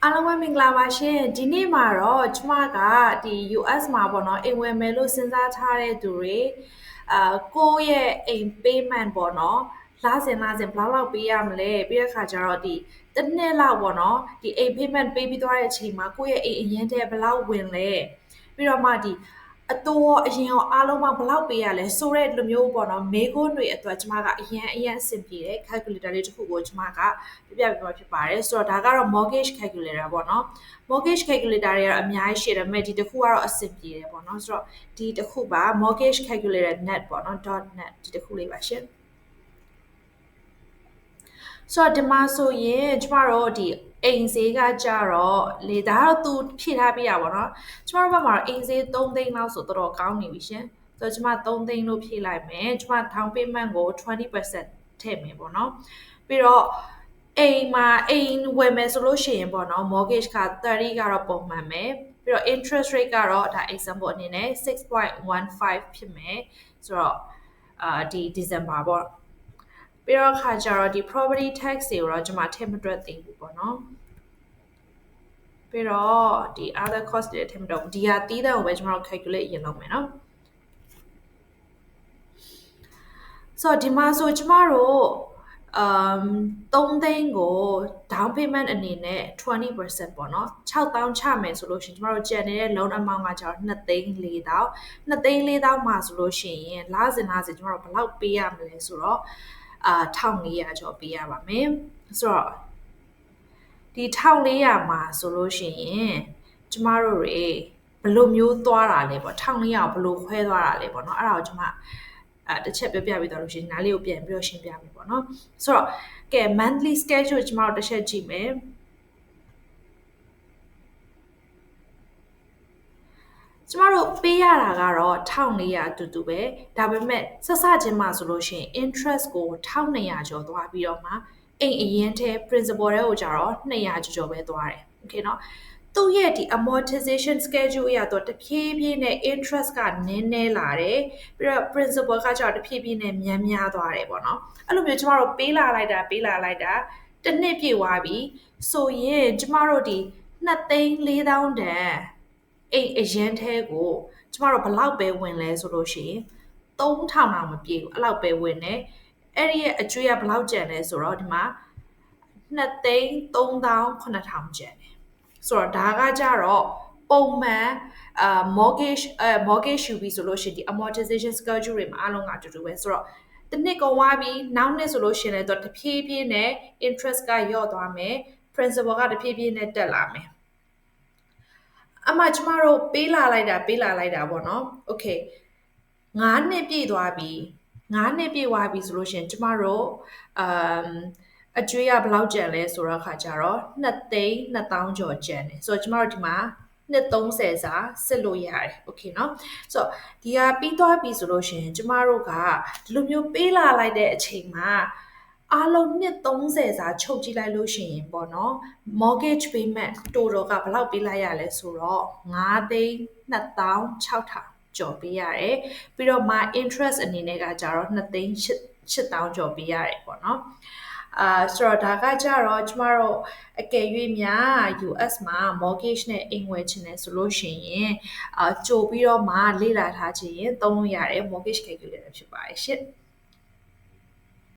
အားလုံးပဲမင်္ဂလာပါရှင်ဒီနေ့မှာတော့ကျမကဒီ US မှာပေါ့နော်အိမ်ဝယ်မယ်လို့စဉ်းစားထားတဲ့သူတွေကိုယ့်ရဲ့အိမ် payment ပေါ့နော်လစဉ်ဘယ်လောက်ပေးရမလဲပြီးတဲ့အခါကျတော့ဒီတစ်နှစ်လောက်ပေါ့နော်ဒီအိမ် payment ပေးပြီးသွားတဲ့အချိန်မှာကိုယ့်ရဲ့အိမ်အရင်တည်းဘယ်လောက်ဝင်လဲပြီးတော့မှဒီအတိုးအရင်ရောအားလုံးပေါင်းဘယ်လောက်ပေးရလဲဆိုတဲ့လူမျိုးပေါ့နော်မေးခွန်းတွေအတွက်ကျမကအရင်အဆင်ပြေတဲ့ calculator လေးတစ်ခုကိုကျမကပြပြပေးဖြစ်ပါတယ်ဆိုတော့ဒါကတော့ mortgage calculator ပေါ့နော် mortgage calculator တွေကတော့အများကြီးရှိတယ်ဒါပေမဲ့ဒီတစ်ခုကတော့အဆင်ပြေတယ်ပေါ့နော်ဆိုတော့ဒီတစ်ခုပါ mortgage calculator net ပေါ့နော် .net ဒီတစ်ခုလေးပါရှင်ဆိုတော့ဒီမှာဆိုရင်ကျမတို့ဒီအိမ်ဈေးကကြတော့လေဒါကတော့သူဖြည့်ထားပေးရပါတော့ကျမတို့ဘက်မှာတော့အိမ်ဈေး3သိန်းလောက်ဆိုတော်တော်ကောင်းနေပြီရှင်ဆိုတော့ကျမ3သိန်းလို့ဖြည့်လိုက်မယ်ကျမ down payment ကို20%ထည့်မယ်ပေါ့နော်ပြီးတော့အိမ်ဝယ်မယ်ဆိုလို့ရှိရင်ပေါ့နော် mortgage က30ကတော့ပုံမှန်ပဲပြီးတော့ interest rate ကတော့ဒါ example အနေနဲ့6.15ဖြစ်မယ်ဆိုတော့ဒီ December ပေါ့ပြီးတော့ခါကျတော့ဒီ property tax တွေကိုတော့ကျွန်မထည့်မတွက်သေးဘူးပေါ့နော်ပြီးတော့ဒီ other cost တွေထည့်မတွက်ဘူးဒီဟာတီးတဲ့ကိုပဲကျွန်တော်တို့ calculate ရင်လုပ်မယ်နော်ဆိုတော့ဒီမှာဆိုကျမတို့3သိန်းကို down payment အနေနဲ့20%ပေါ့နော်6000ချမယ်ဆိုလို့ရှိရင်ကျမတို့ကျန်နေတဲ့ loan amount ကကျတော့2သိန်း4000 2သိန်း4000မှာဆိုလို့ရှိရင်လစဉ်ကျမတို့ဘယ်လောက်ပေးရမလဲဆိုတော့1400ကျော်ပေးရပါမယ်ဆိုတော့ဒီ1400မှာဆိုလို့ရှိရင်ကျမတို့တွေဘယ်လိုမျိုးသွားတာလဲပေါ့1400ကိုဘယ်လိုခွဲသွားတာလဲပေါ့နော်အဲ့ဒါကိုကျမတစ်ချက်ပြောပြပေးသွားလို့ရှိရင်နားလေးကိုပြန်ပြီးတော့ရှင်းပြမယ်ပေါ့နော်ဆိုတော့ကဲ monthly schedule ကျမတို့တစ်ချက်ကြည့်မယ်ကျမတို့ပေးရတာကတော့1400အတူတူပဲဒါပေမဲ့ဆက်စချင်းမှာဆိုလို့ရှိရင် interest ကို1200ကျော်သွားပြီးတော့မှအိမ်အရင်ထဲ principal တွေကိုကြတော့200ကျော်ပဲသွားတယ် okay เนาะသူ့ရဲ့ဒီ amortization schedule အရတော့တဖြည်းဖြည်းနဲ့ interest ကနည်းလာတယ်ပြီးတော့ principal ကကြတော့တဖြည်းဖြည်းနဲ့များသွားတယ်ပေါ့နော်အဲ့လိုမျိုးကျမတို့ပေးလာလိုက်တာတစ်နှစ်ပြည့်သွားပြီဆိုရင်ကျမတို့ဒီ2,400,000တန်အိမ်အရင်ထဲကိုကျမတို့ဘလောက်ပဲဝင်လဲဆိုလို့ရှိရင်3,000တောင်မပြည့်ဘူးအဲ့လောက်ပဲဝင်တယ်အဲ့ဒီရဲ့အကျွေးကဘလောက်ကျန်လဲဆိုတော့ဒီမှာ2,3,900ကျန်တယ်ဆိုတော့ဒါကကြတော့ပုံမှန်mortgage ယူပြီးဆိုလို့ရှိရင်ဒီ amortization schedule တွေမှာအားလုံးကအတူတူပဲဆိုတော့တစ်နှစ်ကုန်သွားပြီးနောက်နှစ်ဆိုလို့ရှိရင်လည်းတော့တဖြည်းဖြည်းနဲ့ interest ကလျော့သွားမယ် principal ကတဖြည်းဖြည်းနဲ့တက်လာမယ်အမှကျမတို့ပေးလာလိုက်တာပေါ့နော် okay 9နှစ်ပြည့်သွားပြီဆိုလို့ရှိရင်ကျမတို့အကျွေးကဘယ်လောက်ကျန်လဲဆိုတော့ခါကြတော့2,200,000ကျော်ကျန်တယ်ဆိုတော့ကျမတို့ဒီမှာနှစ်30စာစစ်လို့ရတယ် okay เนาะဆိုတော့ဒီဟာပြီးသွားပြီဆိုလို့ရှိရင်ကျမတို့ကဒီလိုမျိုးပေးလာလိုက်တဲ့အချိန်မှာအားလုံးနှစ်30စာချုပ်ကြည့်လိုက်လို့ရှိရင်ပေါ့နော် mortgage payment total ကဘယ်လောက်ပေးလိုက်ရလဲဆိုတော့9,2,600ကျော်ပေးရတယ်ပြီးတော့မှ interest အနေနဲ့ကကြတော့2,800,000ကျော်ပေးရတယ်ပေါ့နော်ဆိုတော့ဒါကကြတော့ကျမတို့အကယ်၍များ US မှာ mortgage နဲ့အိမ်ဝယ်ချင်တယ်ဆိုလို့ရှိရင်ကြိုပြီးတော့မှလေ့လာထားခြင်းသုံးလို့ရတယ် mortgage calculator ဖြစ်ပါတယ်ရှင့်